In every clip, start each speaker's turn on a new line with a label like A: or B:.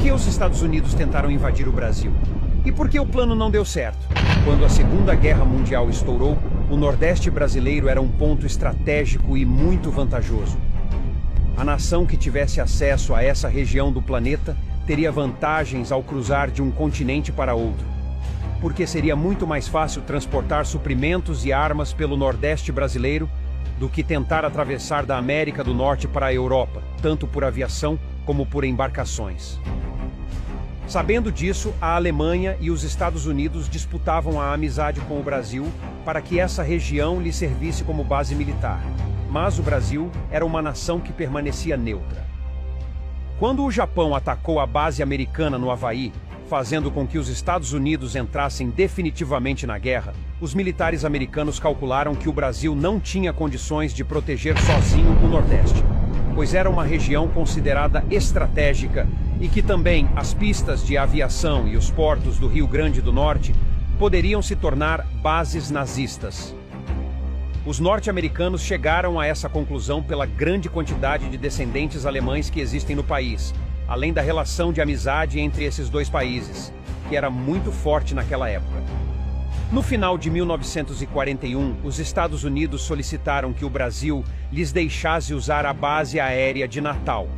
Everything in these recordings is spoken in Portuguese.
A: que os Estados Unidos tentaram invadir o Brasil? E por que o plano não deu certo? Quando a Segunda Guerra Mundial estourou, o Nordeste brasileiro era um ponto estratégico e muito vantajoso. A nação que tivesse acesso a essa região do planeta teria vantagens ao cruzar de um continente para outro, porque seria muito mais fácil transportar suprimentos e armas pelo Nordeste brasileiro do que tentar atravessar da América do Norte para a Europa, tanto por aviação como por embarcações. Sabendo disso, a Alemanha e os Estados Unidos disputavam a amizade com o Brasil para que essa região lhe servisse como base militar. Mas o Brasil era uma nação que permanecia neutra. Quando o Japão atacou a base americana no Havaí, fazendo com que os Estados Unidos entrassem definitivamente na guerra, os militares americanos calcularam que o Brasil não tinha condições de proteger sozinho o Nordeste, pois era uma região considerada estratégica e que também as pistas de aviação e os portos do Rio Grande do Norte poderiam se tornar bases nazistas. Os norte-americanos chegaram a essa conclusão pela grande quantidade de descendentes alemães que existem no país, além da relação de amizade entre esses dois países, que era muito forte naquela época. No final de 1941, os Estados Unidos solicitaram que o Brasil lhes deixasse usar a base aérea de Natal,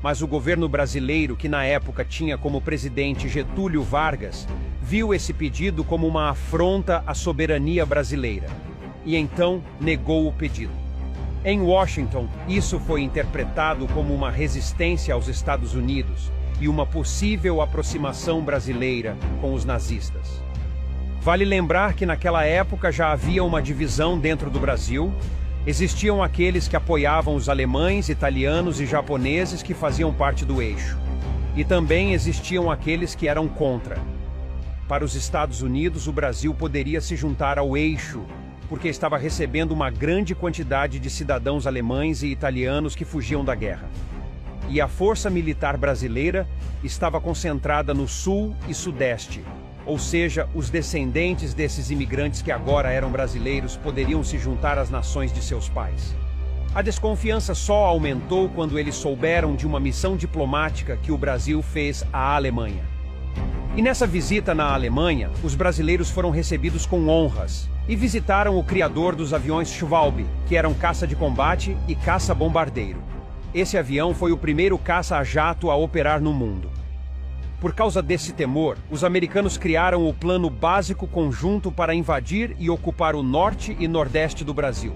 A: mas o governo brasileiro, que na época tinha como presidente Getúlio Vargas, viu esse pedido como uma afronta à soberania brasileira, e então negou o pedido. Em Washington, isso foi interpretado como uma resistência aos Estados Unidos e uma possível aproximação brasileira com os nazistas. Vale lembrar que naquela época já havia uma divisão dentro do Brasil. Existiam aqueles que apoiavam os alemães, italianos e japoneses que faziam parte do eixo. E também existiam aqueles que eram contra. Para os Estados Unidos, o Brasil poderia se juntar ao eixo, porque estava recebendo uma grande quantidade de cidadãos alemães e italianos que fugiam da guerra. E a força militar brasileira estava concentrada no sul e sudeste, ou seja, os descendentes desses imigrantes que agora eram brasileiros poderiam se juntar às nações de seus pais. A desconfiança só aumentou quando eles souberam de uma missão diplomática que o Brasil fez à Alemanha. E nessa visita na Alemanha, os brasileiros foram recebidos com honras e visitaram o criador dos aviões Schwalbe, que eram caça de combate e caça-bombardeiro. Esse avião foi o primeiro caça a jato a operar no mundo. Por causa desse temor, os americanos criaram o Plano Básico Conjunto para invadir e ocupar o norte e nordeste do Brasil.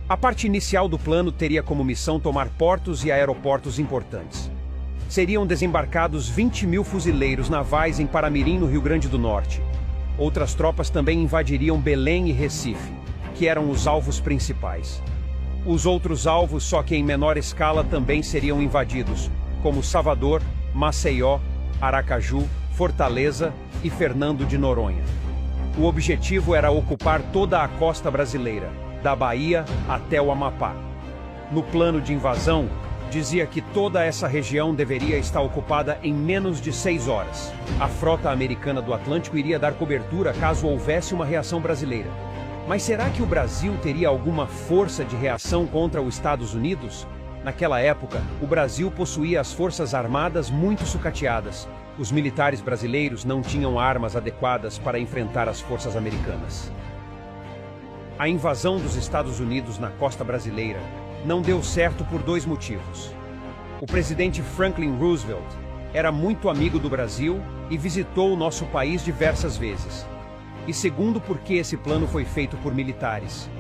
A: A parte inicial do plano teria como missão tomar portos e aeroportos importantes. Seriam desembarcados 20.000 fuzileiros navais em Paramirim, no Rio Grande do Norte. Outras tropas também invadiriam Belém e Recife, que eram os alvos principais. Os outros alvos, só que em menor escala, também seriam invadidos, como Salvador, Maceió, Aracaju, Fortaleza e Fernando de Noronha. O objetivo era ocupar toda a costa brasileira, da Bahia até o Amapá. No plano de invasão, dizia que toda essa região deveria estar ocupada em menos de 6 horas. A frota americana do Atlântico iria dar cobertura caso houvesse uma reação brasileira. Mas será que o Brasil teria alguma força de reação contra os Estados Unidos? Naquela época, o Brasil possuía as forças armadas muito sucateadas. Os militares brasileiros não tinham armas adequadas para enfrentar as forças americanas. A invasão dos Estados Unidos na costa brasileira não deu certo por 2 motivos. O presidente Franklin Roosevelt era muito amigo do Brasil e visitou o nosso país diversas vezes. E segundo, porque esse plano foi feito por militares.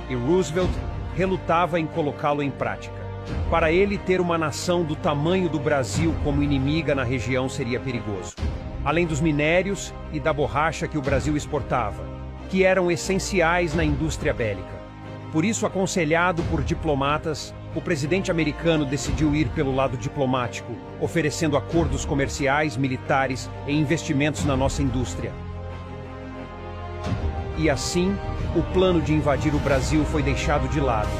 A: E Roosevelt relutava em colocá-lo em prática. Para ele, ter uma nação do tamanho do Brasil como inimiga na região seria perigoso. Além dos minérios e da borracha que o Brasil exportava, que eram essenciais na indústria bélica. Por isso, aconselhado por diplomatas, o presidente americano decidiu ir pelo lado diplomático, oferecendo acordos comerciais, militares e investimentos na nossa indústria. E assim, o plano de invadir o Brasil foi deixado de lado,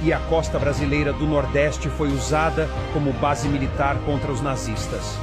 A: e a costa brasileira do Nordeste foi usada como base militar contra os nazistas.